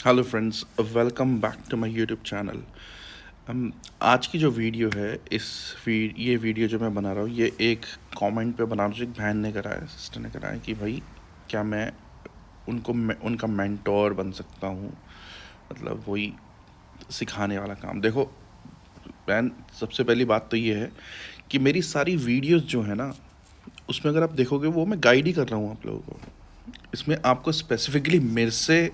Hello friends, welcome back to my YouTube channel. आज की जो वीडियो है ये वीडियो जो मैं बना रहा हूँ, ये एक कमेंट पे बना रहा हूँ जो एक बहन ने करा है, सिस्टर ने करा है कि भाई क्या मैं उनका मेंटोर बन सकता हूँ। मतलब वही सिखाने वाला काम। देखो बहन, सबसे पहली बात तो ये है कि मेरी सारी वीडियोस जो है ना, उसमें अगर आप देखोगे वो मैं गाइड ही कर रहा हूँ आप लोगों को। इसमें आपको स्पेसिफिकली मेरे से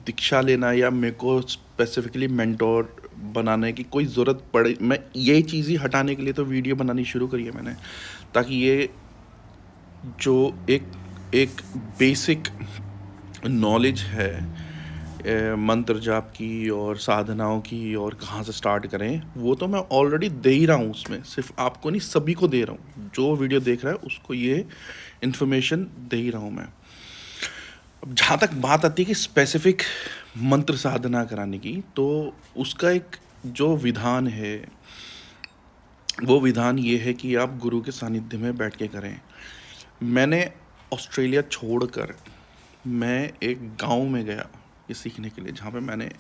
दीक्षा लेना या मेरे को स्पेसिफिकली मेंटोर बनाने की कोई ज़रूरत पड़े, मैं ये चीज़ ही हटाने के लिए तो वीडियो बनानी शुरू करी है मैंने, ताकि ये जो एक एक बेसिक नॉलेज है मंत्र जाप की और साधनाओं की और कहाँ से स्टार्ट करें, वो तो मैं ऑलरेडी दे ही रहा हूँ। उसमें सिर्फ आपको नहीं, सभी को दे रहा हूँ। जो वीडियो देख रहा है उसको ये इन्फॉर्मेशन दे ही रहा हूँ मैं। अब जहाँ तक बात आती है कि स्पेसिफिक मंत्र साधना कराने की, तो उसका एक जो विधान है, वो विधान ये है कि आप गुरु के सानिध्य में बैठ के करें। मैंने ऑस्ट्रेलिया छोड़कर मैं एक गांव में गया ये सीखने के लिए, जहाँ पे मैंने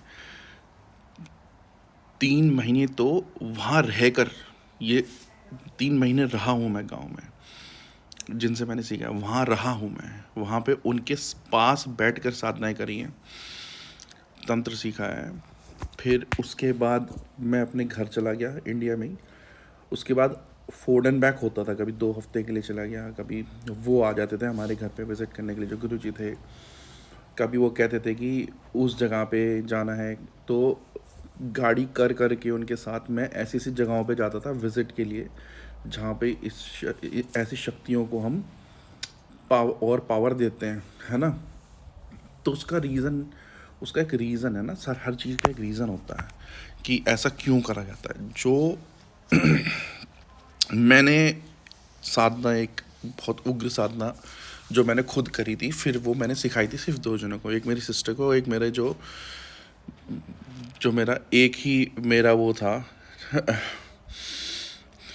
3 महीने तो वहाँ रहकर, ये 3 महीने रहा हूँ मैं गांव में। जिनसे मैंने सीखा वहाँ रहा हूँ मैं, वहाँ पे उनके पास बैठकर साधनाएं करी हैं, तंत्र सीखा है। फिर उसके बाद मैं अपने घर चला गया इंडिया में ही। उसके बाद फोर्ड एंड बैक होता था, कभी 2 हफ्ते के लिए चला गया, कभी वो आ जाते थे हमारे घर पे विज़िट करने के लिए जो गुरुजी थे। कभी वो कहते थे कि उस जगह पे जाना है, तो गाड़ी कर कर के उनके साथ मैं ऐसी ऐसी जगहों पे जाता था विज़िट के लिए, जहाँ पे ऐसी शक्तियों को हम पावर देते हैं, है ना। तो उसका एक रीज़न है ना सर, हर चीज़ का एक रीज़न होता है कि ऐसा क्यों करा जाता है। जो मैंने साधना, एक बहुत उग्र साधना जो मैंने खुद करी थी, फिर वो मैंने सिखाई थी सिर्फ 2 जनों को, एक मेरी सिस्टर को, एक मेरे जो जो मेरा एक ही मेरा वो था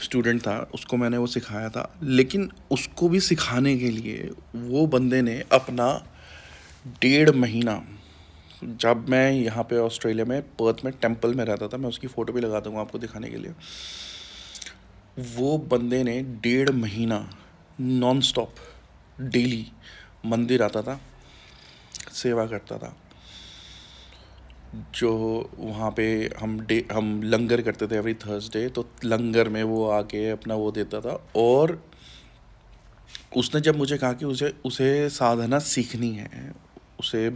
स्टूडेंट था, उसको मैंने वो सिखाया था। लेकिन उसको भी सिखाने के लिए वो बंदे ने अपना 1.5 महीना, जब मैं यहाँ पे ऑस्ट्रेलिया में पर्थ में टेंपल में रहता था, मैं उसकी फ़ोटो भी लगा दूँगा आपको दिखाने के लिए। वो बंदे ने 1.5 महीना नॉन स्टॉप डेली मंदिर आता था, सेवा करता था। जो वहाँ पे हम लंगर करते थे एवरी थर्सडे, तो लंगर में वो आके अपना वो देता था। और उसने जब मुझे कहा कि उसे उसे साधना सीखनी है, उसे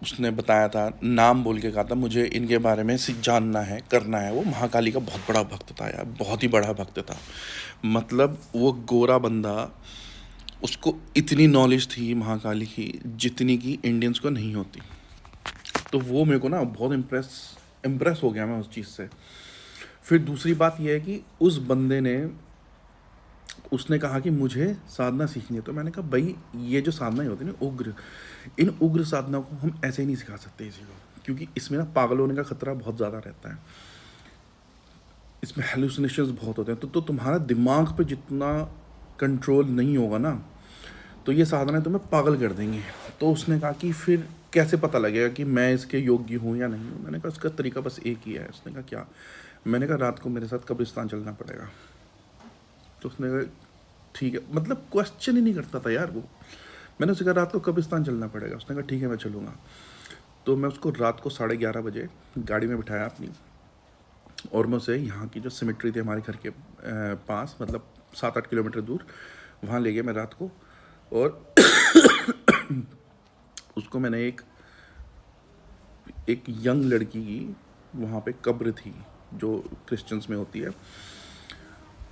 उसने बताया था, नाम बोल के कहा था मुझे इनके बारे में जानना है, करना है। वो महाकाली का बहुत बड़ा भक्त था यार, बहुत ही बड़ा भक्त था। मतलब वो गोरा बंदा, उसको इतनी नॉलेज थी महाकाली की जितनी कि इंडियंस को नहीं होती। तो वो मेरे को ना बहुत इम्प्रेस हो गया मैं उस चीज़ से। फिर दूसरी बात यह है कि उस बंदे ने, उसने कहा कि मुझे साधना सीखनी है। तो मैंने कहा भाई, ये जो साधनाएं होती है ना उग्र, इन उग्र साधनाओं को हम ऐसे ही नहीं सिखा सकते किसी को, क्योंकि इसमें ना पागल होने का खतरा बहुत ज़्यादा रहता है। इसमें हेलुसिनेशंस बहुत होते हैं, तो तुम्हारा दिमाग पे जितना कंट्रोल नहीं होगा ना, तो ये साधनाएं तुम्हें पागल कर देंगी। तो उसने कहा कि फिर कैसे पता लगेगा कि मैं इसके योग्य हूँ या नहीं हूँ। मैंने कहा इसका तरीका बस एक ही है। उसने कहा क्या? मैंने कहा रात को मेरे साथ कब्रिस्तान चलना पड़ेगा। तो उसने कहा ठीक है, मतलब क्वेश्चन ही नहीं करता था यार वो। मैंने उससे कहा रात को कब्रिस्तान चलना पड़ेगा। उसने कहा ठीक है मैं चलूँगा। तो मैं उसको रात को 11:30 बजे गाड़ी में बिठाया अपनी, और मैं उसे यहाँ की जो सिमेट्री थी हमारे घर के पास, मतलब 7-8 किलोमीटर दूर, वहाँ ले गया मैं रात को। और उसको मैंने एक यंग लड़की की वहाँ पे कब्र थी जो क्रिश्चियंस में होती है,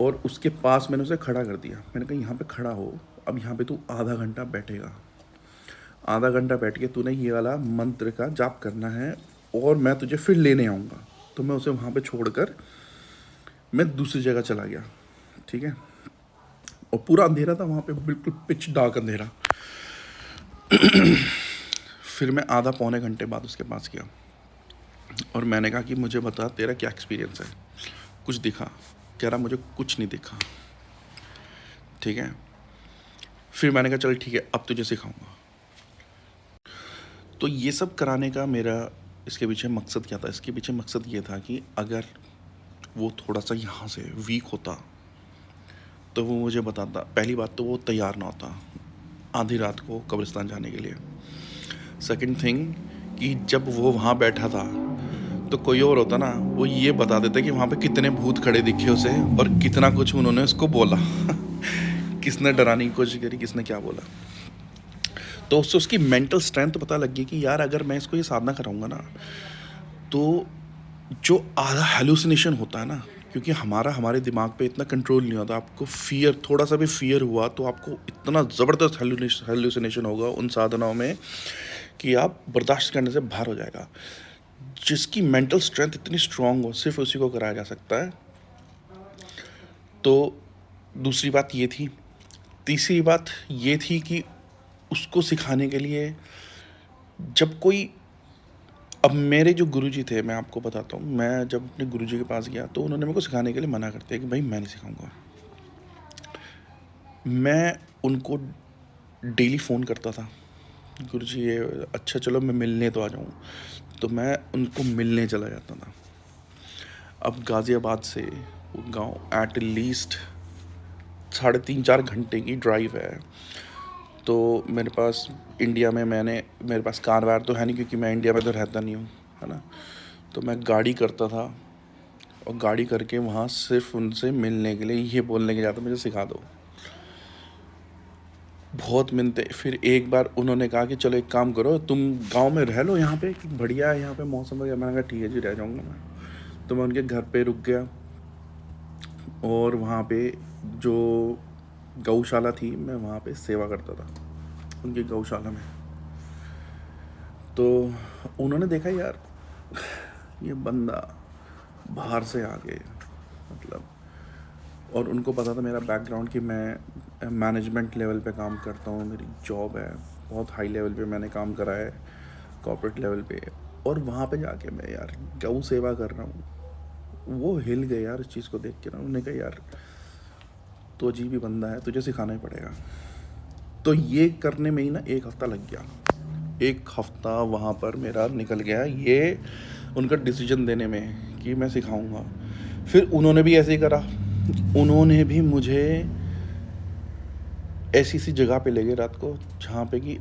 और उसके पास मैंने उसे खड़ा कर दिया। मैंने कहा यहाँ पे खड़ा हो, अब यहाँ पे तू आधा घंटा बैठेगा, आधा घंटा बैठ के तूने ये वाला मंत्र का जाप करना है, और मैं तुझे फिर लेने आऊँगा। तो मैं उसे वहाँ पे छोड़कर मैं दूसरी जगह चला गया, ठीक है। और पूरा अंधेरा था वहाँ पे, बिल्कुल पिच डार्क अंधेरा। फिर मैं आधा पौने घंटे बाद उसके पास गया, और मैंने कहा कि मुझे बता तेरा क्या एक्सपीरियंस है, कुछ दिखा? कह रहा मुझे कुछ नहीं दिखा। ठीक है। फिर मैंने कहा चल ठीक है, अब तुझे सिखाऊंगा। तो ये सब कराने का मेरा इसके पीछे मकसद क्या था? इसके पीछे मकसद ये था कि अगर वो थोड़ा-सा यहाँ से वीक होता, तो वो मुझे बताता। पहली बात तो वो तैयार ना होता आधी रात को कब्रिस्तान जाने के लिए। सेकंड थिंग कि जब वो वहाँ बैठा था, तो कोई और होता ना, वो ये बता देता कि वहाँ पे कितने भूत खड़े दिखे उसे और कितना कुछ उन्होंने उसको बोला। किसने डराने की कोशिश करी, किसने क्या बोला। तो उससे उसकी मेंटल स्ट्रेंथ पता लग गई कि यार अगर मैं इसको ये साधना कराऊंगा ना, तो जो आधा हेलुसिनेशन होता है ना, क्योंकि हमारे दिमाग पे इतना कंट्रोल नहीं होता। आपको फियर, थोड़ा सा भी फियर हुआ तो आपको इतना ज़बरदस्त हेलुसिनेशन होगा उन साधनाओं में कि आप बर्दाश्त करने से बाहर हो जाएगा। जिसकी मेंटल स्ट्रेंथ इतनी स्ट्रांग हो, सिर्फ उसी को कराया जा सकता है। तो दूसरी बात ये थी। तीसरी बात ये थी कि उसको सिखाने के लिए जब कोई, अब मेरे जो गुरुजी थे, मैं आपको बताता हूँ, मैं जब अपने गुरुजी के पास गया तो उन्होंने मेरे को सिखाने के लिए मना कर दिया कि भाई मैं नहीं सिखाऊंगा। मैं उनको डेली फ़ोन करता था, गुरुजी ये अच्छा चलो मैं मिलने तो आ जाऊँ, तो मैं उनको मिलने चला जाता था। अब गाज़ियाबाद से वो गांव एट लीस्ट 3.5-4 घंटे की ड्राइव है। तो मेरे पास इंडिया में मेरे पास कार वार तो है नहीं, क्योंकि मैं इंडिया में तो रहता नहीं हूँ, है ना। तो मैं गाड़ी करता था और गाड़ी करके वहाँ सिर्फ उनसे मिलने के लिए, ये बोलने के जाता मुझे सिखा दो। बहुत मिलते। फिर एक बार उन्होंने कहा कि चलो एक काम करो, तुम गांव में रह लो, यहाँ पे बढ़िया है, यहाँ पे मौसम वगैरह। मैंने कहा ठीक है जी, रह जाऊँगा मैं। तो मैं उनके घर पे रुक गया और वहाँ पे जो गौशाला थी, मैं वहाँ पे सेवा करता था उनकी गौशाला में। तो उन्होंने देखा यार ये बंदा बाहर से आ गए, मतलब, और उनको पता था मेरा बैकग्राउंड कि मैं मैनेजमेंट लेवल पे काम करता हूँ, मेरी जॉब है, बहुत हाई लेवल पे मैंने काम करा है, कॉर्पोरेट लेवल पे। और वहाँ पे जाके मैं यार गौ सेवा कर रहा हूँ। वो हिल गए यार इस चीज़ को देख के ना। उन्होंने कहा यार तो अजीब ही बंदा है, तुझे सिखाना ही पड़ेगा। तो ये करने में ही ना 1 हफ़्ता लग गया। 1 हफ़्ता वहाँ पर मेरा निकल गया ये उनका डिसीजन देने में कि मैं सिखाऊंगा। फिर उन्होंने भी ऐसे ही करा। उन्होंने भी मुझे ऐसी सी जगह पे ले गए रात को, जहाँ पे कि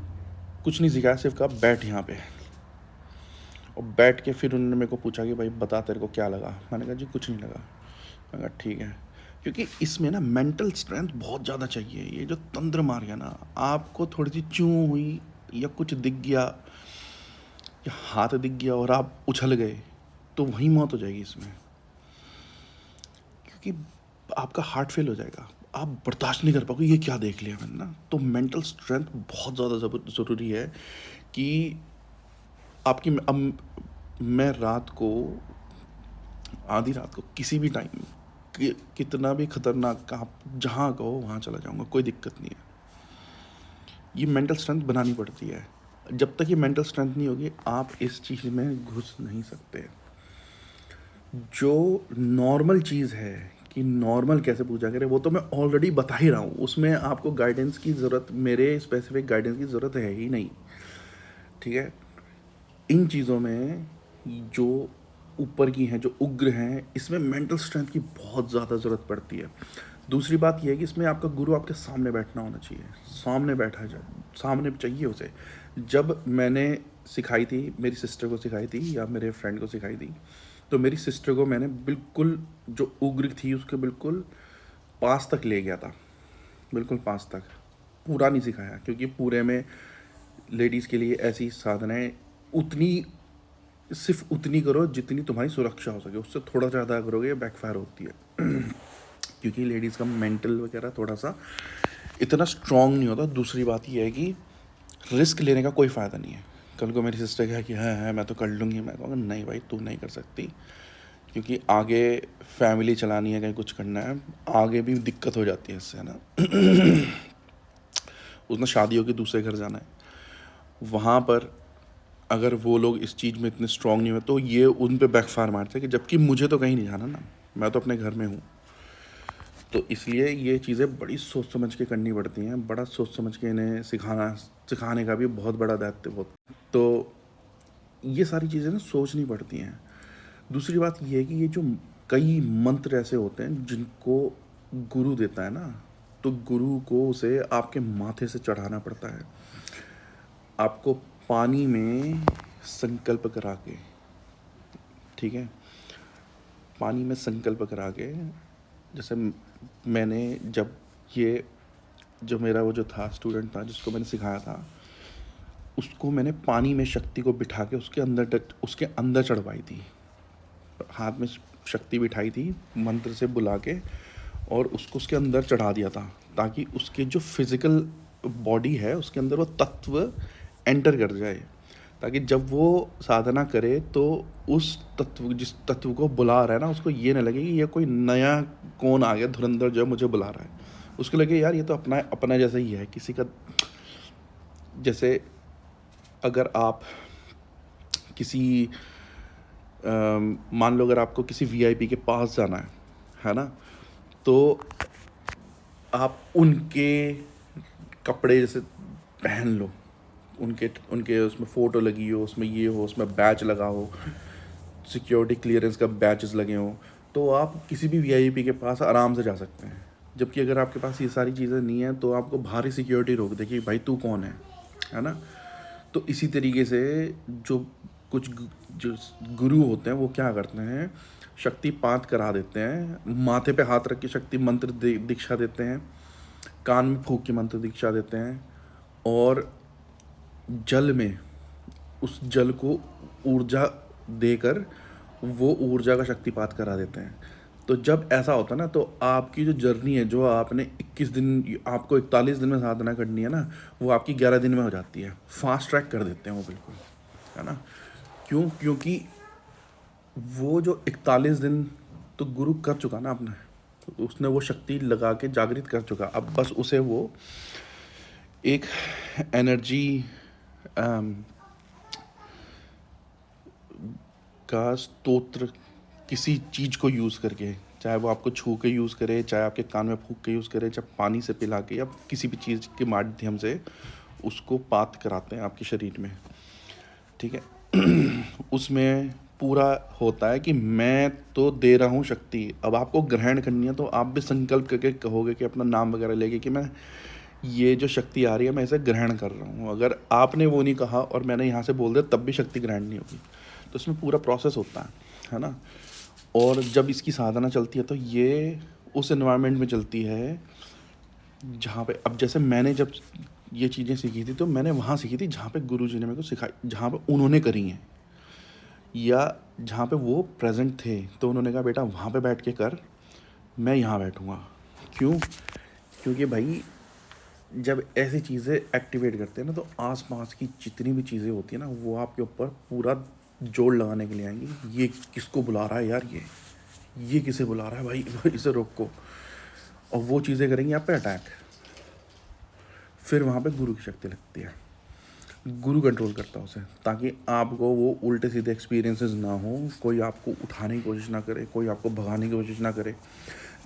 कुछ नहीं सिखाया, सिर्फ कहा बैठ यहाँ पे। और बैठ के फिर उन्होंने मेरे को पूछा कि भाई बता तेरे को क्या लगा। मैंने कहा जी कुछ नहीं लगा। मैंने कहा ठीक है। क्योंकि इसमें ना मेंटल स्ट्रेंथ बहुत ज़्यादा चाहिए। ये जो तंत्र मार गया ना, आपको थोड़ी सी चूं हुई या कुछ दिख गया या हाथ दिख गया और आप उछल गए, तो वहीं मौत हो जाएगी इसमें। क्योंकि आपका हार्ट फेल हो जाएगा, आप बर्दाश्त नहीं कर पाओगे ये क्या देख लिया मैंने ना। तो मेंटल स्ट्रेंथ बहुत ज़्यादा ज़रूरी है कि आपकी। अब मैं रात को, आधी रात को, किसी भी टाइम, कितना भी खतरनाक आप जहाँ कहो वहाँ चला जाऊँगा, कोई दिक्कत नहीं है। ये मेंटल स्ट्रेंथ बनानी पड़ती है। जब तक ये मेंटल स्ट्रेंथ नहीं होगी, आप इस चीज़ में घुस नहीं सकते। जो नॉर्मल चीज़ है कि नॉर्मल कैसे पूजा करें, वो तो मैं ऑलरेडी बता ही रहा हूँ। उसमें आपको गाइडेंस की ज़रूरत, मेरे स्पेसिफिक गाइडेंस की ज़रूरत है ही नहीं, ठीक है। इन चीज़ों में जो ऊपर की हैं, जो उग्र हैं, इसमें मेंटल स्ट्रेंथ की बहुत ज़्यादा ज़रूरत पड़ती है। दूसरी बात यह है कि इसमें आपका गुरु आपके सामने बैठना होना चाहिए, सामने बैठा जाए, सामने चाहिए उसे। जब मैंने सिखाई थी, मेरी सिस्टर को सिखाई थी या मेरे फ्रेंड को सिखाई थी, तो मेरी सिस्टर को मैंने बिल्कुल जो उग्र थी उसके बिल्कुल पास तक ले गया था, बिल्कुल पास तक। पूरा नहीं सिखाया, क्योंकि पूरे में लेडीज़ के लिए ऐसी साधनाएं उतनी, सिर्फ उतनी करो जितनी तुम्हारी सुरक्षा हो सके। उससे थोड़ा ज़्यादा करोगे बैकफायर होती है। क्योंकि लेडीज़ का मेंटल वगैरह थोड़ा सा इतना स्ट्रॉन्ग नहीं होता। दूसरी बात यह है कि रिस्क लेने का कोई फ़ायदा नहीं है। कल को मेरी सिस्टर कहा कि हाँ मैं तो कर लूँगी, मैं कहूँगा नहीं भाई तू नहीं कर सकती, क्योंकि आगे फैमिली चलानी है, कहीं कुछ करना है, आगे भी दिक्कत हो जाती है इससे, है ना। उसने शादी होकर दूसरे घर जाना है, वहाँ पर अगर वो लोग इस चीज़ में इतने स्ट्रॉन्ग नहीं हुए तो ये उन पे बैकफायर मारते हैं। कि जबकि मुझे तो कहीं नहीं जाना ना, मैं तो अपने घर में हूँ। तो इसलिए ये चीज़ें बड़ी सोच समझ के करनी पड़ती हैं, बड़ा सोच समझ के इन्हें सिखाने का भी बहुत बड़ा दायित्व होता है। तो ये सारी चीज़ें ना सोचनी पड़ती हैं। दूसरी बात ये है कि ये जो कई मंत्र ऐसे होते हैं जिनको गुरु देता है ना, तो गुरु को उसे आपके माथे से चढ़ाना पड़ता है। आपको पानी में संकल्प करा के, ठीक है, पानी में संकल्प करा के, जैसे मैंने जब ये जो मेरा वो जो था स्टूडेंट था जिसको मैंने सिखाया था, उसको मैंने पानी में शक्ति को बिठा के उसके अंदर चढ़वाई थी। हाथ में शक्ति बिठाई थी मंत्र से बुला के, और उसको उसके अंदर चढ़ा दिया था, ताकि उसके जो फिज़िकल बॉडी है उसके अंदर वो तत्व एंटर कर जाए, ताकि जब वो साधना करे तो उस जिस तत्व को बुला रहा है ना, उसको ये ना लगे कि ये कोई नया कौन आ गया धुरंधर जो मुझे बुला रहा है। उसको लगे यार ये तो अपना अपना जैसा ही है किसी का। जैसे अगर आप किसी मान लो अगर आपको किसी वीआईपी के पास जाना है ना, तो आप उनके कपड़े जैसे पहन लो, उनके उसमें फ़ोटो लगी हो, उसमें ये हो, उसमें बैच लगा हो, सिक्योरिटी क्लियरेंस का बैचेस लगे हों, तो आप किसी भी वीआईपी के पास आराम से जा सकते हैं। जबकि अगर आपके पास ये सारी चीज़ें नहीं हैं तो आपको बाहरी सिक्योरिटी रोक देगी, भाई तू कौन है ना। तो इसी तरीके से जो जो गुरु होते हैं वो क्या करते हैं, शक्तिपात करा देते हैं, माथे पे हाथ रख के शक्ति मंत्र दीक्षा देते हैं, कान में फूंक के मंत्र दीक्षा देते हैं, और जल में उस जल को ऊर्जा देकर वो ऊर्जा का शक्तिपात करा देते हैं। तो जब ऐसा होता है ना, तो आपकी जो जर्नी है, जो आपने 21 दिन, आपको 41 दिन में साधना करनी है ना, वो आपकी 11 दिन में हो जाती है। फास्ट ट्रैक कर देते हैं वो बिल्कुल, है ना। क्योंकि वो जो 41 दिन तो गुरु कर चुका ना अपना, तो उसने वो शक्ति लगा के जागृत कर चुका। अब बस उसे वो एक एनर्जी का स्तोत्र किसी चीज़ को यूज़ करके, चाहे वो आपको छू के यूज़ करे, चाहे आपके कान में फूंक के यूज़ करे, चाहे पानी से पिला के, या किसी भी चीज़ के माध्यम से उसको पात कराते हैं आपके शरीर में, ठीक है। उसमें पूरा होता है कि मैं तो दे रहा हूँ शक्ति, अब आपको ग्रहण करनी है तो आप भी संकल्प करके कहोगे कि अपना नाम वगैरह लेके कि मैं ये जो शक्ति आ रही है मैं इसे ग्रहण कर रहा हूँ। अगर आपने वो नहीं कहा और मैंने यहाँ से बोल दिया तब भी शक्ति ग्रहण नहीं होगी। तो इसमें पूरा प्रोसेस होता है ना। और जब इसकी साधना चलती है तो ये उस एनवायरनमेंट में चलती है जहाँ पे, अब जैसे मैंने जब ये चीज़ें सीखी थी तो मैंने वहाँ सीखी थी जहाँ पे गुरुजी ने मेरे को सिखाई, जहाँ पे उन्होंने करी हैं, या जहाँ पे वो प्रेजेंट थे तो उन्होंने कहा बेटा वहाँ पे बैठ के कर, मैं यहाँ बैठूँगा। क्यों? क्योंकि भाई जब ऐसी चीज़ें एक्टिवेट करते हैं ना, तो आसपास की जितनी भी चीज़ें होती हैं ना, वो आपके ऊपर पूरा जोर लगाने के लिए आएंगी। ये किसको बुला रहा है यार, ये किसे बुला रहा है भाई, इसे रोको। और वो चीज़ें करेंगी आप पे अटैक। फिर वहाँ पे गुरु की शक्ति लगती है, गुरु कंट्रोल करता है उसे, ताकि आपको वो उल्टे सीधे एक्सपीरियंसेस ना हो, कोई आपको उठाने की कोशिश ना करे, कोई आपको भगाने की कोशिश ना करे।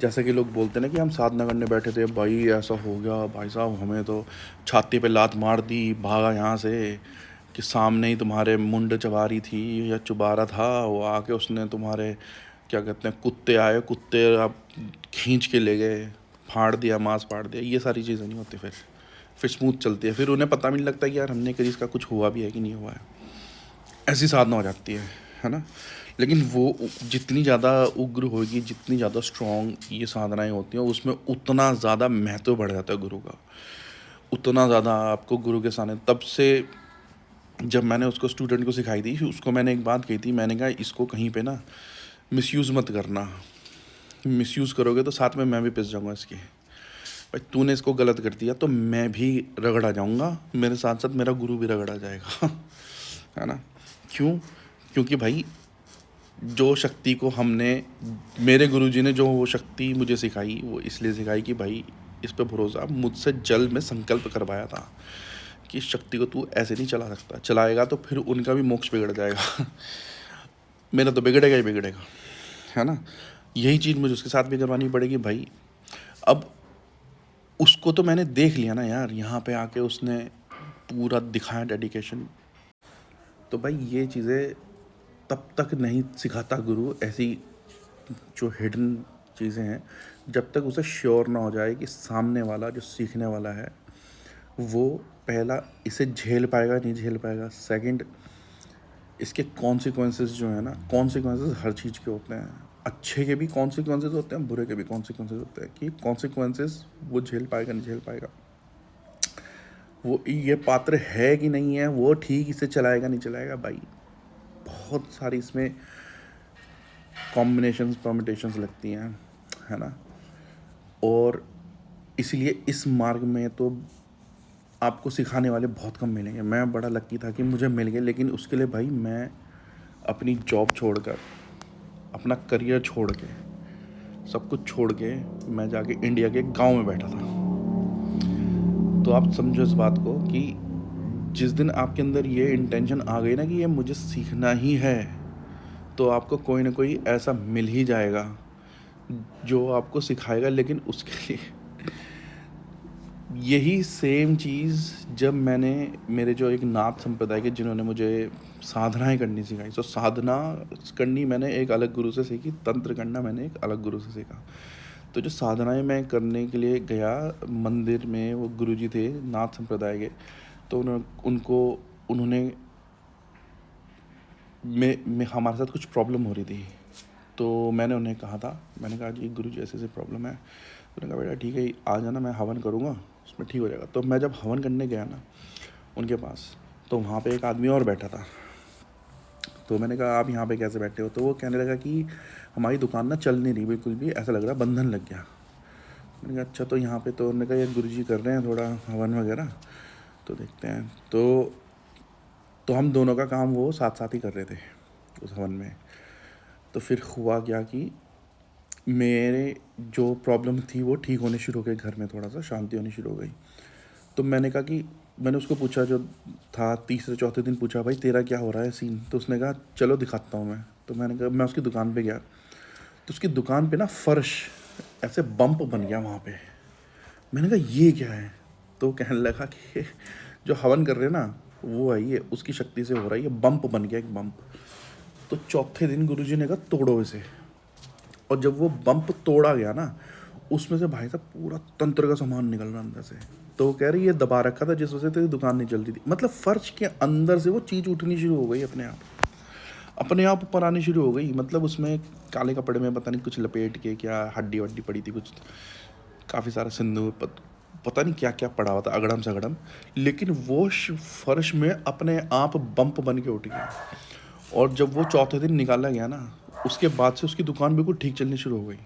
जैसे कि लोग बोलते हैं ना कि हम साधना करने बैठे थे, भाई ऐसा हो गया, भाई साहब हमें तो छाती पे लात मार दी, भागा यहाँ से, कि सामने ही तुम्हारे मुंड चबा रही थी या चुबा रहा था, वो आके उसने तुम्हारे क्या कहते हैं कुत्ते आए, कुत्ते आप खींच के ले गए, फाड़ दिया, मांस फाड़ दिया। ये सारी चीज़ें नहीं होती। फिर स्मूथ चलती है, फिर उन्हें पता भी नहीं लगता कि यार हमने कभी इसका कुछ हुआ भी है कि नहीं हुआ है। ऐसी साधना हो जाती है ना। लेकिन वो जितनी ज़्यादा उग्र होगी, जितनी ज़्यादा स्ट्रॉन्ग ये साधनाएं होती हैं, उसमें उतना ज़्यादा महत्व बढ़ जाता है गुरु का, उतना ज़्यादा आपको गुरु के सामने। तब से जब मैंने उसको स्टूडेंट को सिखाई थी, उसको मैंने एक बात कही थी, मैंने कहा इसको कहीं पे ना मिसयूज़ मत करना, मिसयूज़ करोगे तो साथ में मैं भी पिस जाऊँगा इसकी। भाई तूने इसको गलत कर दिया तो मैं भी रगड़ा जाऊँगा, मेरे साथ साथ मेरा गुरु भी रगड़ा जाएगा है ना। क्यों? क्योंकि भाई जो शक्ति को हमने, मेरे गुरुजी ने जो वो शक्ति मुझे सिखाई, वो इसलिए सिखाई कि भाई इस पे भरोसा, मुझसे जल में संकल्प करवाया था कि शक्ति को तू ऐसे नहीं चला सकता, चलाएगा तो फिर उनका भी मोक्ष बिगड़ जाएगा मेरा तो बिगड़ेगा ही बिगड़ेगा, है ना। यही चीज़ मुझे उसके साथ भी करवानी पड़ेगी भाई। अब उसको तो मैंने देख लिया ना यार, यहाँ पे आके उसने पूरा दिखाया डेडिकेशन। तो भाई ये चीज़ें तब तक नहीं सिखाता गुरु, ऐसी जो हिडन चीज़ें हैं, जब तक उसे श्योर ना हो जाए कि सामने वाला जो सीखने वाला है वो पहला इसे झेल पाएगा नहीं झेल पाएगा, सेकंड इसके कॉन्सिक्वेंसेस जो है ना, कॉन्सिक्वेंसेस हर चीज़ के होते हैं, अच्छे के भी कॉन्सिक्वेंसेस होते हैं, बुरे के भी कॉन्सिक्वेंसेस होते हैं, कि कॉन्सिक्वेंसेस वो झेल पाएगा नहीं झेल पाएगा, वो ये पात्र है कि नहीं है, वो ठीक इसे चलाएगा नहीं चलाएगा। भाई बहुत सारी इसमें कॉम्बिनेशंस परमिटेशंस लगती हैं, है ना। और इसीलिए इस मार्ग में तो आपको सिखाने वाले बहुत कम मिलेंगे। मैं बड़ा लकी था कि मुझे मिल गए, लेकिन उसके लिए भाई मैं अपनी जॉब छोड़कर, अपना करियर छोड़ के, सब कुछ छोड़ के मैं जाके इंडिया के गांव में बैठा था। तो आप समझो इस बात को कि जिस दिन आपके अंदर ये इंटेंशन आ गई ना कि ये मुझे सीखना ही है, तो आपको कोई ना कोई ऐसा मिल ही जाएगा जो आपको सिखाएगा। लेकिन उसके लिए यही सेम चीज़ जब मैंने, मेरे जो एक नाथ संप्रदाय के जिन्होंने मुझे साधनाएं करनी सिखाई, तो साधना करनी मैंने एक अलग गुरु से सीखी, तंत्र करना मैंने एक अलग गुरु से सीखा। तो जो साधनाएं मैं करने के लिए गया मंदिर में, वो गुरुजी थे नाथ संप्रदाय के, तो उन्होंने में हमारे साथ कुछ प्रॉब्लम हो रही थी। तो मैंने उन्हें कहा था, मैंने कहा जी गुरुजी ऐसे ऐसे प्रॉब्लम है। तो उन्होंने कहा बेटा ठीक है, आ जाना, मैं हवन करूँगा, उसमें ठीक हो जाएगा। तो मैं जब हवन करने गया ना उनके पास, तो वहाँ पे एक आदमी और बैठा था। तो मैंने कहा आप यहाँ पे कैसे बैठे हो? तो वो कहने लगा कि हमारी दुकान ना चल नहीं रही बिल्कुल भी, ऐसा लग रहा बंधन लग गया। मैंने कहा अच्छा, तो यहाँ पे, तो उन्होंने कहा ये गुरुजी कर रहे हैं थोड़ा हवन वगैरह, तो देखते हैं। तो हम दोनों का काम वो साथ साथ ही कर रहे थे उस हवन में। तो फिर हुआ क्या कि मेरे जो प्रॉब्लम थी वो ठीक होने शुरू हो गई, घर में थोड़ा सा शांति होनी शुरू हो गई। तो मैंने कहा कि, मैंने उसको पूछा, जो था तीसरे चौथे दिन पूछा, भाई तेरा क्या हो रहा है सीन? तो उसने कहा चलो दिखाता हूँ मैं। तो मैंने कहा, मैं उसकी दुकान पे गया, तो उसकी दुकान पे ना फर्श ऐसे बम्प बन गया वहाँ पे। मैंने कहा ये क्या है? तो कहने लगा कि जो हवन कर रहे हैं ना वो है, ये उसकी शक्ति से हो रहा है, ये बम्प बन गया एक बम्प। तो चौथे दिन गुरुजी ने कहा तोड़ो इसे। और जब वो बम्प तोड़ा गया ना, उसमें से भाई साहब पूरा तंत्र का सामान निकल रहा अंदर से। तो वो कह रही ये दबा रखा था जिस वजह से तेरी दुकान नहीं चल रही थी। मतलब फर्श के अंदर से वो चीज़ उठनी शुरू हो गई, अपने आप ऊपर आनी शुरू हो गई। मतलब उसमें काले कपड़े में पता नहीं कुछ लपेट के, क्या हड्डी वड्डी पड़ी थी कुछ, काफ़ी सारा सिंदूर, पता नहीं क्या क्या पड़ा हुआ था, अगड़म सगड़म। लेकिन वो फर्श में अपने आप बम्प बन के उठ गया। और जब वो चौथे दिन निकाला गया ना, उसके बाद से उसकी दुकान बिल्कुल ठीक चलनी शुरू हो गई।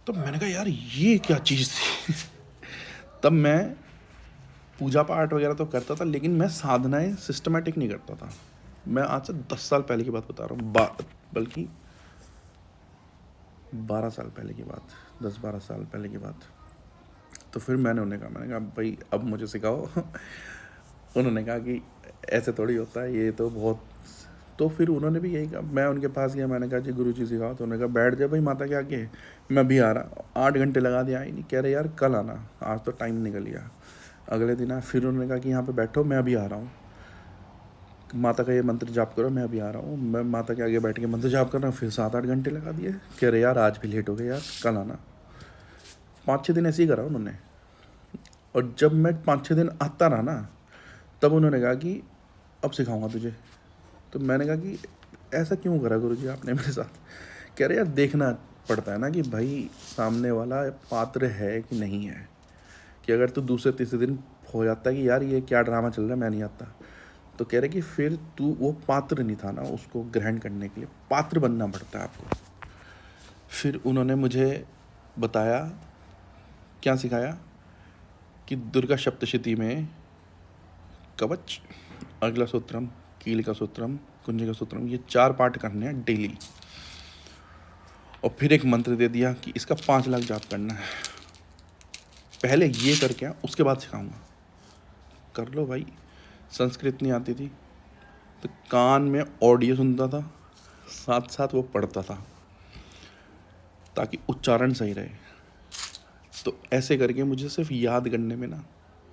तो मैंने कहा यार ये क्या चीज़ थी। तब मैं पूजा पाठ वगैरह तो करता था, लेकिन मैं साधनाएं सिस्टमेटिक नहीं करता था। मैं आज से 10 साल पहले की बात बता रहा हूँ, बल्कि 12 साल पहले की बात, 10-12 साल पहले की बात। तो फिर मैंने कहा भाई अब मुझे सिखाओ। उन्होंने कहा कि ऐसे थोड़ी होता है, ये तो बहुत। तो फिर उन्होंने भी यही कहा, मैं उनके पास गया, मैंने कहा जी गुरुजी सिखाओ। तो उन्होंने कहा बैठ जाए भाई माता के आगे, मैं भी आ रहा। 8 घंटे लगा दिया, आई नहीं। कह रहे यार कल आना, आज तो टाइम निकल गया। अगले दिन फिर उन्होंने कहा कि यहाँ पे बैठो, मैं अभी आ रहा हूँ, माता का ये मंत्र जाप करो, मैं अभी आ रहा हूँ। मैं माता के आगे बैठ के मंत्र जाप कर रहा हूँ, फिर 7-8 घंटे लगा दिए। कह रहे यार आज भी लेट हो गए यार, कल आना। 5-6 दिन ऐसे ही करा उन्होंने। और जब मैं 5-6 दिन आता रहा ना, तब उन्होंने कहा कि अब सिखाऊंगा तुझे। तो मैंने कहा कि ऐसा क्यों करा गुरुजी आपने मेरे साथ? कह रहे यार देखना पड़ता है ना कि भाई सामने वाला पात्र है कि नहीं है। कि अगर तू दूसरे तीसरे दिन हो जाता है कि यार ये क्या ड्रामा चल रहा है, मैं नहीं आता, तो कह रहे कि फिर तू वो पात्र नहीं था ना, उसको ग्रहण करने के लिए पात्र बनना पड़ता है आपको। फिर उन्होंने मुझे बताया, क्या सिखाया कि दुर्गा सप्तशती में कवच, अगला सूत्रम, कीलिका सूत्रम, कुंजिका सूत्रम, ये 4 पाठ करने हैं डेली। और फिर एक मंत्र दे दिया कि इसका 5 लाख जाप करना है। पहले ये करके उसके बाद सिखाऊंगा, कर लो भाई। संस्कृत नहीं आती थी, तो कान में ऑडियो सुनता था, साथ साथ वो पढ़ता था, ताकि उच्चारण सही रहे। तो ऐसे करके मुझे सिर्फ याद करने में ना,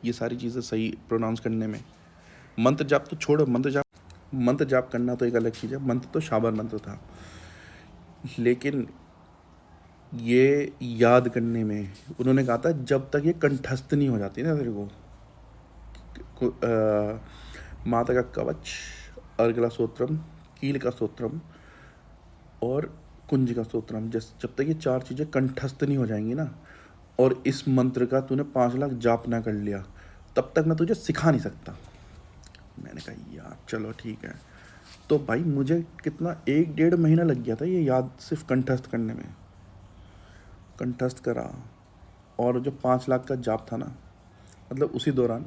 ये सारी चीज़ें सही प्रोनाउंस करने में, मंत्र जाप तो छोड़ो, मंत्र जाप करना तो एक अलग चीज़ है, मंत्र तो शाबर मंत्र था, लेकिन ये याद करने में उन्होंने कहा था जब तक ये कंठस्थ नहीं हो जाती ना तेरे को, माता का कवच, अर्गला स्तोत्रम, कील का स्तोत्रम और कुंज का स्तोत्रम, जब तक ये 4 चीज़ें कंठस्थ नहीं हो जाएंगी ना, और इस मंत्र का तूने 5 लाख जाप ना कर लिया, तब तक मैं तुझे सिखा नहीं सकता। मैंने कहा यार चलो ठीक है। तो भाई मुझे कितना 1-1.5 महीना लग गया था ये याद सिर्फ कंठस्थ करने में। कंठस्थ करा, और जो 5 लाख का जाप था ना, मतलब उसी दौरान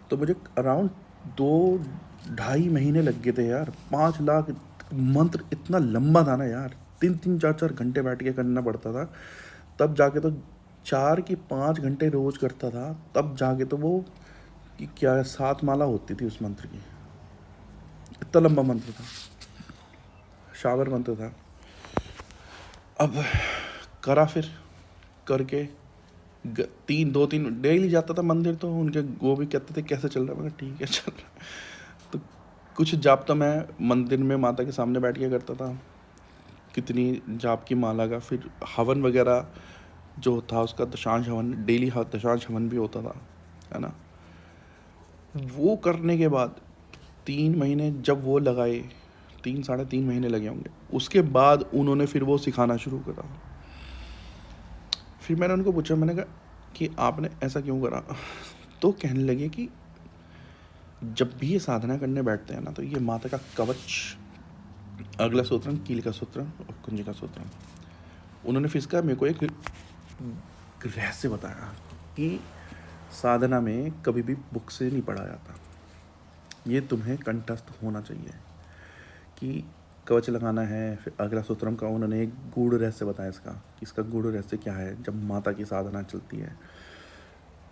तो मुझे अराउंड 2-2.5 महीने लग गए थे यार। 5 लाख मंत्र इतना लंबा था ना यार, 3-3 4-4 घंटे बैठ के करना पड़ता था, तब जाके तो 4 की 5 घंटे रोज करता था, तब जाके तो वो कि क्या 7 माला होती थी उस मंत्र की। इतना लंबा मंत्र था, शावर मंत्र था। अब करा, फिर करके 2-3 डेली जाता था मंदिर, तो उनके वो भी कहते थे कैसे चल रहा है, मैं कहा ठीक है चल रहा है। तो कुछ जाप तो मैं मंदिर में माता के सामने बैठ के करता था, कितनी जाप की माला का, फिर हवन वगैरह जो था उसका दशांश हवन, डेली दशांश हवन भी होता था, है ना। वो करने के बाद 3 महीने जब वो लगाए, 3-3.5 महीने लगे होंगे, उसके बाद उन्होंने फिर वो सिखाना शुरू करा। फिर मैंने उनको पूछा, मैंने कहा कि आपने ऐसा क्यों करा। तो कहने लगे कि जब भी ये साधना करने बैठते हैं ना, तो ये माता का कवच, अगला सूत्रम, कील का सूत्रम और कुंज का सूत्रम, उन्होंने फिर इसका मेरे को एक रहस्य बताया कि साधना में कभी भी बुक से नहीं पढ़ा जाता, ये तुम्हें कंठस्थ होना चाहिए कि कवच लगाना है। फिर अगला सूत्रम का उन्होंने एक गूढ़ रहस्य बताया इसका गूढ़ रहस्य क्या है जब माता की साधना चलती है।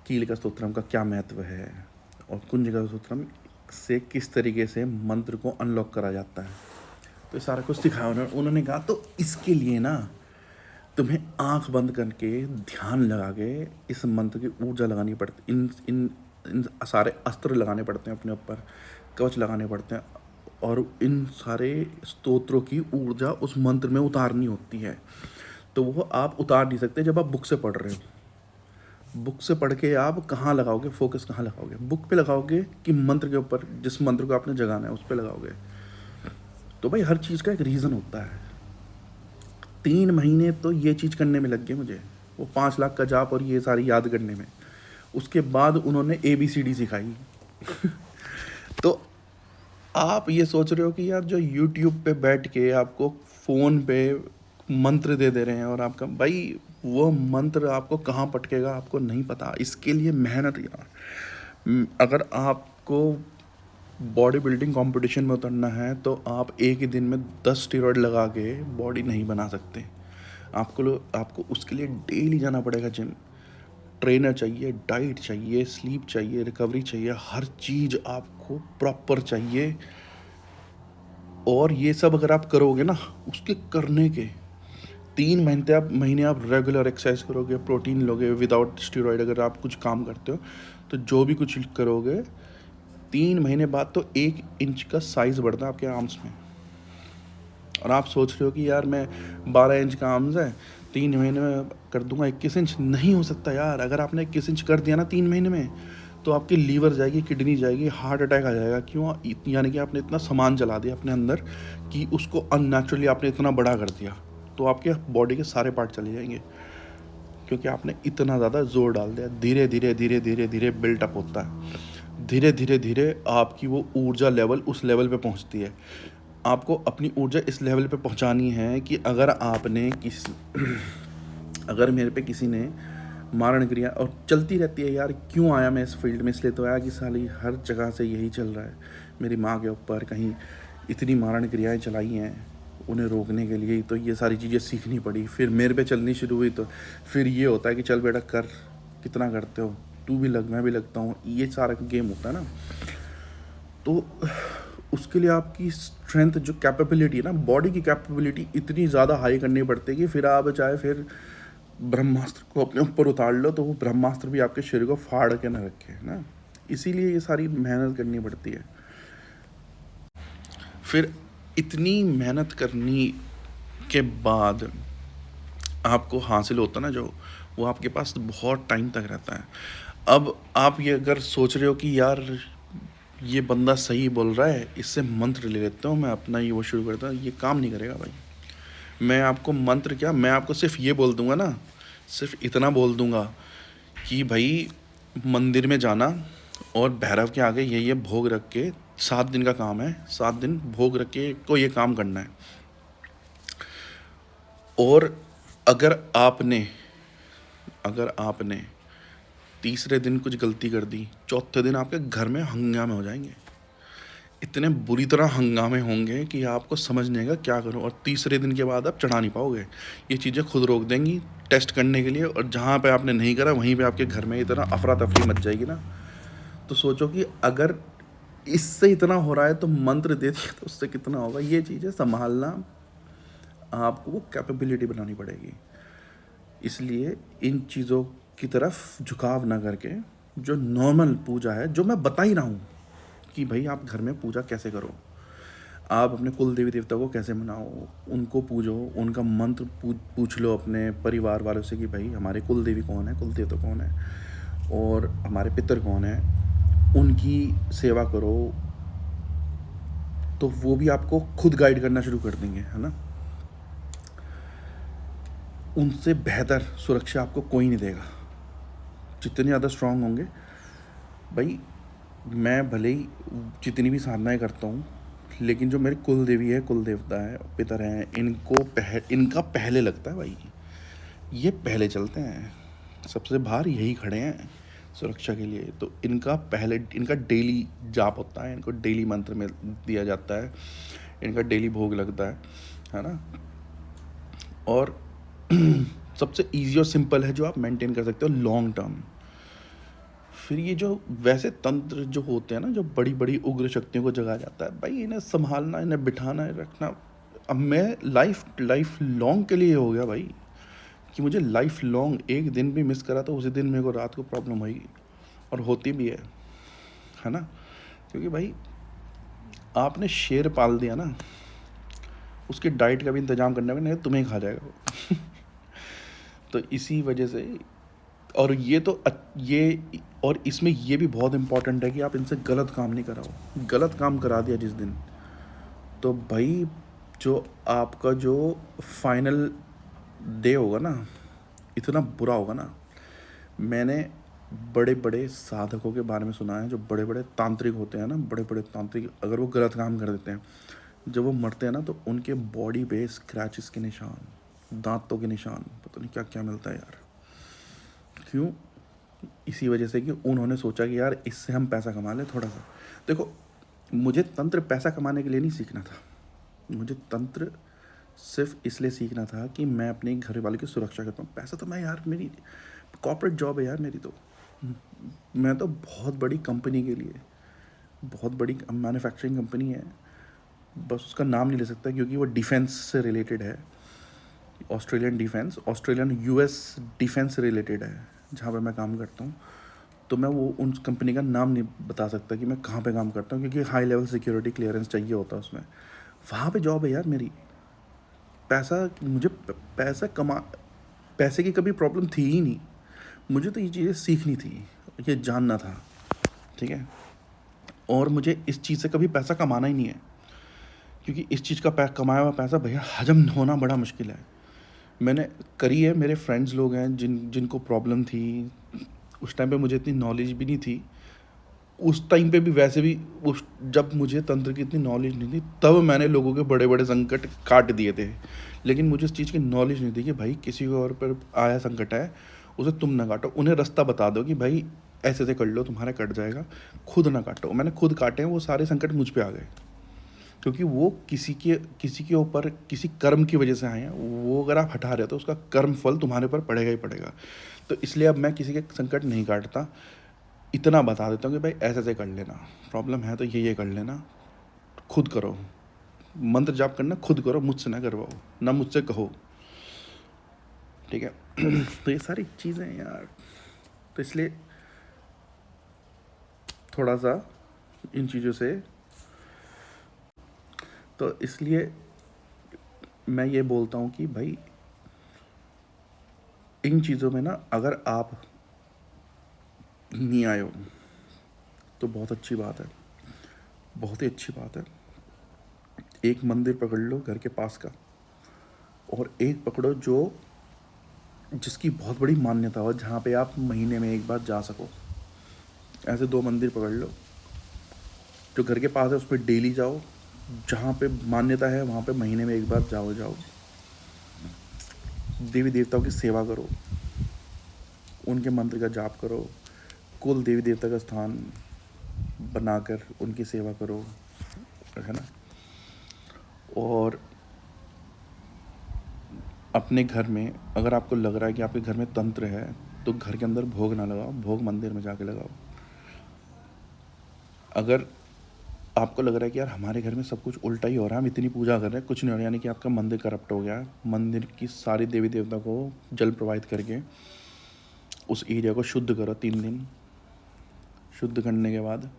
कील का स्तोत्रम का क्या महत्व है, और कुंज का स्तोत्रम से किस तरीके से मंत्र को अनलॉक करा जाता है, तो सारा कुछ सिखाया उन्होंने कहा तो इसके लिए ना तुम्हें आंख बंद करके ध्यान लगा के इस मंत्र की ऊर्जा लगानी पड़ती, इन सारे अस्त्र लगाने पड़ते हैं अपने ऊपर, कवच लगाने पड़ते हैं, और इन सारे स्तोत्रों की ऊर्जा उस मंत्र में उतारनी होती है। तो वो आप उतार नहीं सकते जब आप बुक से पढ़ रहे हो। बुक से पढ़ के आप कहाँ लगाओगे, फोकस कहाँ लगाओगे, बुक पे लगाओगे कि मंत्र के ऊपर, जिस मंत्र को आपने जगाना है उस पर लगाओगे। तो भाई हर चीज़ का एक रीज़न होता है। 3 महीने तो ये चीज़ करने में लग गए मुझे, वो 5 लाख का जाप और ये सारी याद करने में। उसके बाद उन्होंने ABCD सिखाई। तो आप ये सोच रहे हो कि यार जो YouTube पे बैठ के आपको फ़ोन पे मंत्र दे रहे हैं, और आपका भाई वो मंत्र आपको कहाँ पटकेगा आपको नहीं पता। इसके लिए मेहनत यार, अगर आपको बॉडी बिल्डिंग कंपटीशन में उतरना है तो आप एक ही दिन में 10 स्टेरॉइड लगा के बॉडी नहीं बना सकते। आपको उसके लिए डेली जाना पड़ेगा जिम, ट्रेनर चाहिए, डाइट चाहिए, स्लीप चाहिए, रिकवरी चाहिए, हर चीज़ आपको प्रॉपर चाहिए। और ये सब अगर आप करोगे ना, उसके करने के 3 महीने आप रेगुलर एक्सरसाइज करोगे, प्रोटीन लोगे विदाउट स्टेरॉइड, अगर आप कुछ काम करते हो तो जो भी कुछ करोगे 3 महीने बाद तो 1 इंच का साइज़ बढ़ता है आपके आर्म्स में। और आप सोच रहे हो कि यार मैं 12 इंच का आर्म्स है, 3 महीने में कर दूंगा 21 इंच। नहीं हो सकता यार। अगर आपने 21 इंच कर दिया ना 3 महीने में, तो आपकी लीवर जाएगी, किडनी जाएगी, हार्ट अटैक आ जाएगा। क्यों? यानी कि आपने इतना सामान जला दिया अपने अंदर कि उसको अननेचुरली आपने इतना बड़ा कर दिया, तो आपके बॉडी के सारे पार्ट चले जाएंगे, क्योंकि आपने इतना ज़्यादा जोर डाल दिया। धीरे धीरे धीरे धीरे धीरे बिल्टअप होता है, धीरे धीरे धीरे आपकी वो ऊर्जा लेवल उस लेवल पे पहुंचती है। आपको अपनी ऊर्जा इस लेवल पे पहुंचानी है कि अगर मेरे पे किसी ने मारण क्रिया, और चलती रहती है यार, क्यों आया मैं इस फील्ड में, इसलिए तो आया कि साली हर जगह से यही चल रहा है। मेरी माँ के ऊपर कहीं इतनी मारण क्रियाएँ चलाई हैं, उन्हें रोकने के लिए तो ये सारी चीज़ें सीखनी पड़ी। फिर मेरे पे चलनी शुरू हुई, तो फिर ये होता है कि चल बेटा कर, कितना करते हो, तू भी लग, मैं भी लगता हूँ, ये सारा गेम होता है ना। तो उसके लिए आपकी स्ट्रेंथ, जो कैपेबिलिटी है ना, बॉडी की कैपेबिलिटी इतनी ज़्यादा हाई करनी पड़ती है कि फिर आप चाहे फिर ब्रह्मास्त्र को अपने ऊपर उतार लो तो वो ब्रह्मास्त्र भी आपके शरीर को फाड़ के ना रखे, है ना। इसीलिए ये सारी मेहनत करनी पड़ती है। फिर इतनी मेहनत करनी के बाद आपको हासिल होता ना जो, वो आपके पास बहुत टाइम तक रहता है। अब आप ये अगर सोच रहे हो कि यार ये बंदा सही बोल रहा है, इससे मंत्र ले लेता हूँ, मैं अपना ये वो शुरू करता हूँ, ये काम नहीं करेगा भाई। मैं आपको मंत्र क्या, मैं आपको सिर्फ ये बोल दूंगा ना, सिर्फ इतना बोल दूंगा कि भाई मंदिर में जाना और भैरव के आगे ये भोग रख के, 7 दिन का काम है, 7 दिन भोग रख के को ये काम करना है। और अगर आपने अगर आपने तीसरे दिन कुछ गलती कर दी, चौथे दिन आपके घर में हंगामे हो जाएंगे। इतने बुरी तरह हंगामे होंगे कि आपको समझ नहीं आएगा क्या करूं, और तीसरे दिन के बाद आप चढ़ा नहीं पाओगे। ये चीज़ें खुद रोक देंगी टेस्ट करने के लिए, और जहाँ पे आपने नहीं करा वहीं पे आपके घर में इतना अफरा तफरी मच जाएगी ना। तो सोचो कि अगर इससे इतना हो रहा है तो मंत्र दे दिया तो उससे कितना होगा। ये चीज़ें संभालना आपको वो कैपेबिलिटी बनानी पड़ेगी। इसलिए इन चीज़ों की तरफ झुकाव ना करके, जो नॉर्मल पूजा है, जो मैं बता ही रहा हूँ कि भाई आप घर में पूजा कैसे करो, आप अपने कुल देवी देवता को कैसे मनाओ, उनको पूजो, उनका मंत्र पूछ लो अपने परिवार वालों से कि भाई हमारे कुल देवी कौन है, कुल देवता कौन है, और हमारे पितर कौन है, उनकी सेवा करो। तो वो भी आपको खुद गाइड करना शुरू कर देंगे, है ना। उनसे बेहतर सुरक्षा आपको कोई नहीं देगा। जितने ज़्यादा स्ट्रांग होंगे भाई, मैं भले ही जितनी भी साधनाएं करता हूँ, लेकिन जो मेरे कुल देवी है, कुल देवता है, पितर हैं, इनका पहले लगता है भाई। ये पहले चलते हैं, सबसे बाहर यही खड़े हैं सुरक्षा के लिए। तो इनका डेली जाप होता है, इनको डेली मंत्र में दिया जाता है, इनका डेली भोग लगता है ना। और सबसे ईजी और सिंपल है जो आप मेंटेन कर सकते हो लॉन्ग टर्म। फिर ये जो वैसे तंत्र जो होते हैं ना, जो बड़ी बड़ी उग्र शक्तियों को जगा जाता है भाई, इन्हें संभालना, इन्हें बिठाना, रखना, अब मैं लाइफ लॉन्ग के लिए हो गया भाई, कि मुझे लाइफ लॉन्ग एक दिन भी मिस करा तो उसी दिन मेरे को रात को प्रॉब्लम होगी, और होती भी है ना। क्योंकि भाई आपने शेर पाल दिया ना, उसकी डाइट का भी इंतजाम करना भी नहीं, तुम्हें खा जाएगा वो। तो इसी वजह से, और ये और इसमें ये भी बहुत इंपॉर्टेंट है कि आप इनसे गलत काम नहीं कराओ। गलत काम करा दिया जिस दिन, तो भाई जो आपका जो फाइनल डे होगा ना, इतना बुरा होगा ना। मैंने बड़े बड़े साधकों के बारे में सुना है, जो बड़े बड़े तांत्रिक होते हैं ना, बड़े बड़े तांत्रिक, अगर वो गलत काम कर देते हैं, जब वो मरते हैं ना, तो उनके बॉडी पे स्क्रैचेस के निशान, दांतों के निशान, पता नहीं क्या क्या मिलता है यार। क्यों? इसी वजह से कि उन्होंने सोचा कि यार इससे हम पैसा कमा लें थोड़ा सा। देखो, मुझे तंत्र पैसा कमाने के लिए नहीं सीखना था, मुझे तंत्र सिर्फ इसलिए सीखना था कि मैं अपने घर वाले की सुरक्षा कर पाऊँ। पैसा तो मैं यार, मेरी कॉर्पोरेट जॉब है यार मेरी, तो मैं तो बहुत बड़ी कंपनी के लिए, बहुत बड़ी मैन्युफैक्चरिंग कंपनी है, बस उसका नाम नहीं ले सकता क्योंकि वो डिफेंस से रिलेटेड है, ऑस्ट्रेलियन यूएस डिफेंस से रिलेटेड है जहाँ पे मैं काम करता हूँ। तो मैं वो उन कंपनी का नाम नहीं बता सकता कि मैं कहाँ पे काम करता हूँ, क्योंकि हाई लेवल सिक्योरिटी क्लियरेंस चाहिए होता है उसमें। वहाँ पे जॉब है यार मेरी। मुझे पैसे की कभी प्रॉब्लम थी ही नहीं। मुझे तो ये चीज़ें सीखनी थी, ये जानना था, ठीक है। और मुझे इस चीज़ से कभी पैसा कमाना ही नहीं है, क्योंकि इस चीज़ का कमाया हुआ पैसा भैया हजम होना बड़ा मुश्किल है। मैंने करी है, मेरे फ्रेंड्स लोग हैं जिनको प्रॉब्लम थी, उस टाइम पे मुझे इतनी नॉलेज भी नहीं थी। उस टाइम पे भी वैसे भी उस जब मुझे तंत्र की इतनी नॉलेज नहीं थी, तब मैंने लोगों के बड़े बड़े संकट काट दिए थे। लेकिन मुझे इस चीज़ की नॉलेज नहीं थी कि भाई किसी के और पर आया संकट है, उसे तुम ना काटो, उन्हें रास्ता बता दो कि भाई ऐसे ऐसे कर लो तुम्हारा कट जाएगा, खुद ना काटो। मैंने खुद काटे हैं, वो सारे संकट मुझ पे आ गए, क्योंकि वो किसी के ऊपर किसी कर्म की वजह से आए हैं। वो अगर आप हटा रहे हो तो उसका कर्म फल तुम्हारे ऊपर पड़ेगा ही पड़ेगा। तो इसलिए अब मैं किसी के संकट नहीं काटता, इतना बता देता हूँ कि भाई ऐसे ऐसे कर लेना, प्रॉब्लम है तो ये कर लेना, खुद करो, मंत्र जाप करना खुद करो, मुझसे ना करवाओ, ना मुझसे कहो, ठीक है। तो ये सारी चीज़ें यार, तो इसलिए थोड़ा सा इन चीज़ों से, तो इसलिए मैं ये बोलता हूँ कि भाई इन चीज़ों में ना अगर आप नहीं आए हो तो बहुत अच्छी बात है, बहुत ही अच्छी बात है। एक मंदिर पकड़ लो घर के पास का, और एक पकड़ो जो जिसकी बहुत बड़ी मान्यता हो, जहाँ पे आप महीने में एक बार जा सको। ऐसे 2 मंदिर पकड़ लो, जो घर के पास है उस पर डेली जाओ, जहाँ पे मान्यता है वहाँ पे महीने में एक बार जाओ। देवी देवताओं की सेवा करो, उनके मंत्र का जाप करो, कुल देवी देवता का स्थान बनाकर उनकी सेवा करो, है ना। और अपने घर में अगर आपको लग रहा है कि आपके घर में तंत्र है, तो घर के अंदर भोग ना लगाओ, भोग मंदिर में जाके लगाओ। अगर आपको लग रहा है कि यार हमारे घर में सब कुछ उल्टा ही हो रहा है, हम इतनी पूजा कर रहे हैं कुछ नहीं हो रहा, यानी कि आपका मंदिर करप्ट हो गया, मंदिर की सारी देवी देवता को जल प्रवाहित करके उस एरिया को शुद्ध करो 3 दिन। शुद्ध करने के बाद,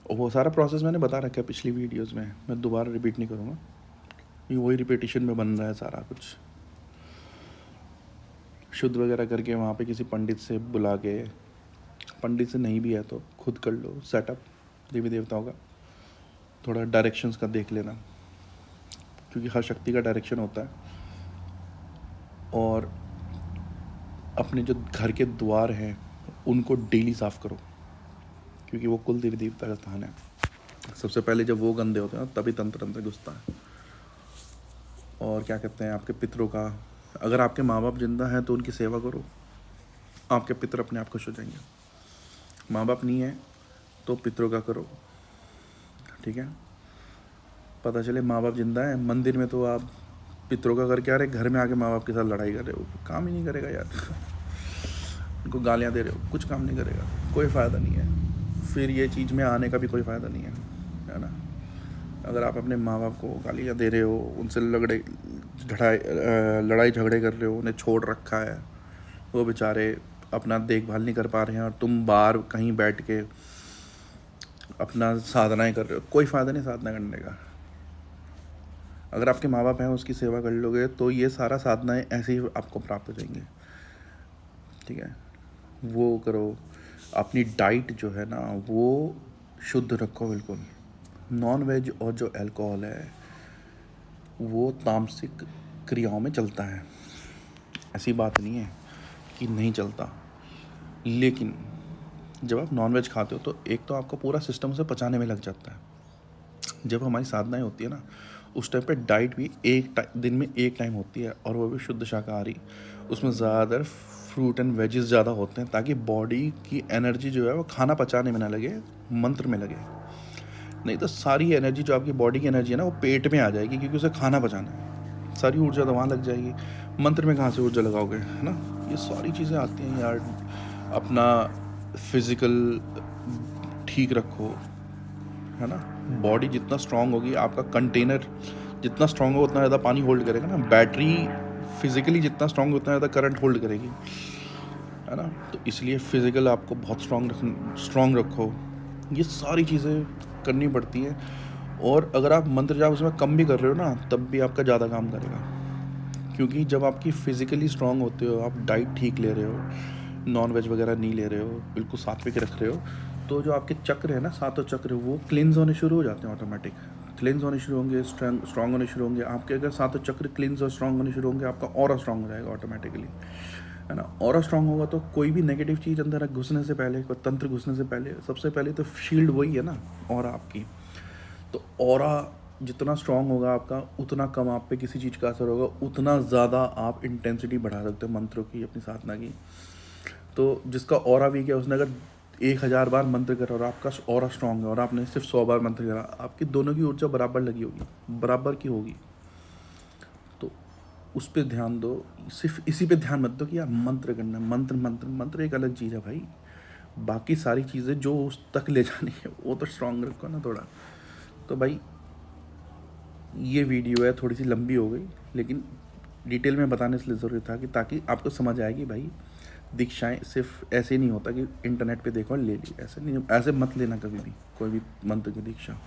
और वो सारा प्रोसेस मैंने बता रखा है पिछली वीडियोस में, मैं दोबारा रिपीट नहीं करूँगा, ये वही रिपीटिशन में बन रहा है सारा कुछ। शुद्ध वगैरह करके वहाँ पे किसी पंडित से बुला के, पंडित से नहीं भी है तो खुद कर लो सेटअप देवी देवताओं का, थोड़ा डायरेक्शंस का देख लेना, क्योंकि हर शक्ति का डायरेक्शन होता है। और अपने जो घर के द्वार हैं उनको डेली साफ़ करो, क्योंकि वो कुल देवी देवता का स्थान है। सबसे पहले जब वो गंदे होते हैं तभी तंत्र अंदर घुसता है। और क्या कहते हैं, आपके पितरों का, अगर आपके माँ बाप जिंदा हैं तो उनकी सेवा करो, आपके पितर अपने आप खुश हो जाएंगे। माँ बाप नहीं है तो पितरों का करो, ठीक है। पता चले माँ बाप जिंदा है, मंदिर में तो आप पितरों का करके आ रहे, घर में आके माँ बाप के साथ लड़ाई कर रहे हो, काम ही नहीं करेगा यार। उनको गालियाँ दे रहे हो, कुछ काम नहीं करेगा, कोई फ़ायदा नहीं है। फिर ये चीज़ में आने का भी कोई फ़ायदा नहीं है ना। अगर आप अपने माँ बाप को गालियाँ दे रहे हो, उनसे लड़ाई झगड़े कर रहे हो, उन्हें छोड़ रखा है, वो बेचारे अपना देखभाल नहीं कर पा रहे हैं, और तुम बाहर कहीं बैठ के अपना साधनाएं कर रहे हो, कोई फ़ायदा नहीं साधना करने का। अगर आपके माँ बाप हैं उसकी सेवा कर लोगे तो ये सारा साधनाएं ऐसे ही आपको प्राप्त हो जाएंगी, ठीक है। वो करो। अपनी डाइट जो है ना वो शुद्ध रखो बिल्कुल। नॉन वेज और जो अल्कोहल है वो तामसिक क्रियाओं में चलता है, ऐसी बात नहीं है कि नहीं चलता। लेकिन जब आप नॉन वेज खाते हो तो एक तो आपका पूरा सिस्टम उसे पचाने में लग जाता है। जब हमारी साधनाएं होती है ना उस टाइम पे डाइट भी दिन में एक टाइम होती है, और वो भी शुद्ध शाकाहारी। उसमें ज़्यादातर फ्रूट एंड वेजेस ज़्यादा होते हैं, ताकि बॉडी की एनर्जी जो है वो खाना पचाने में ना लगे, मंत्र में लगे। नहीं तो सारी एनर्जी जो आपकी बॉडी की एनर्जी है ना वो पेट में आ जाएगी, क्योंकि उसे खाना पचाना है। सारी ऊर्जा तो वहाँ लग जाएगी, मंत्र में कहाँ से ऊर्जा लगाओगे, है ना। ये सारी चीज़ें आती हैं यार। अपना फिज़िकल ठीक रखो, है ना। बॉडी जितना स्ट्रांग होगी, आपका कंटेनर जितना स्ट्रांग होगा उतना ज़्यादा पानी होल्ड करेगा ना। बैटरी फिज़िकली जितना स्ट्रांग उतना ज़्यादा करंट होल्ड करेगी, है ना। तो इसलिए फ़िज़िकल आपको बहुत स्ट्रांग रखो। ये सारी चीज़ें करनी पड़ती हैं। और अगर आप मंत्र जाप उसमें कम भी कर रहे हो ना तब भी आपका ज़्यादा काम करेगा, क्योंकि जब आपकी फ़िज़िकली स्ट्रांग होते हो, आप डाइट ठीक ले रहे हो, नॉन वेज वगैरह नहीं ले रहे हो, बिल्कुल सात्विक रख रहे हो, तो जो आपके चक्र है ना, सातों चक्र, वो क्लिनज होने शुरू हो जाते हैं ऑटोमेटिक। क्लिनज होने शुरू होंगे, स्ट्रांग होने शुरू होंगे आपके। अगर सातों चक्र क्लिनज और स्ट्रांग होने शुरू होंगे, आपका ऑरा स्ट्रांग हो जाएगा ऑटोमेटिकली, है ना। ऑरा स्ट्रांग होगा तो कोई भी नेगेटिव चीज़ अंदर घुसने से पहले, कोई तंत्र घुसने से पहले, सबसे पहले तो शील्ड वही है ना, ऑरा आपकी। तो ऑरा जितना स्ट्रांग होगा आपका, उतना कम आप पे किसी चीज़ का असर होगा, उतना ज़्यादा आप इंटेंसिटी बढ़ा सकते हो मंत्रों की, अपनी साधना की। तो जिसका ऑरा वीक है उसने अगर 1000 बार मंत्र करा और आपका ऑरा स्ट्रांग है और आपने सिर्फ 100 बार मंत्र करा, आपकी दोनों की ऊर्जा बराबर लगी होगी, बराबर की होगी। तो उस पर ध्यान दो, सिर्फ इसी पे ध्यान मत दो कि यार मंत्र करना, मंत्र मंत्र मंत्र एक अलग चीज़ है भाई। बाकी सारी चीज़ें जो उस तक ले जानी है वो तो स्ट्रांग रखो ना थोड़ा। तो भाई ये वीडियो है, थोड़ी सी लंबी हो गई, लेकिन डिटेल में बताने इसलिए ज़रूरी था कि ताकि आपको समझ आए कि भाई दीक्षाएं सिर्फ ऐसे नहीं होता कि इंटरनेट पे देखो और ले ली, ऐसे नहीं, ऐसे मत लेना कभी भी कोई भी मंत्र की दीक्षा।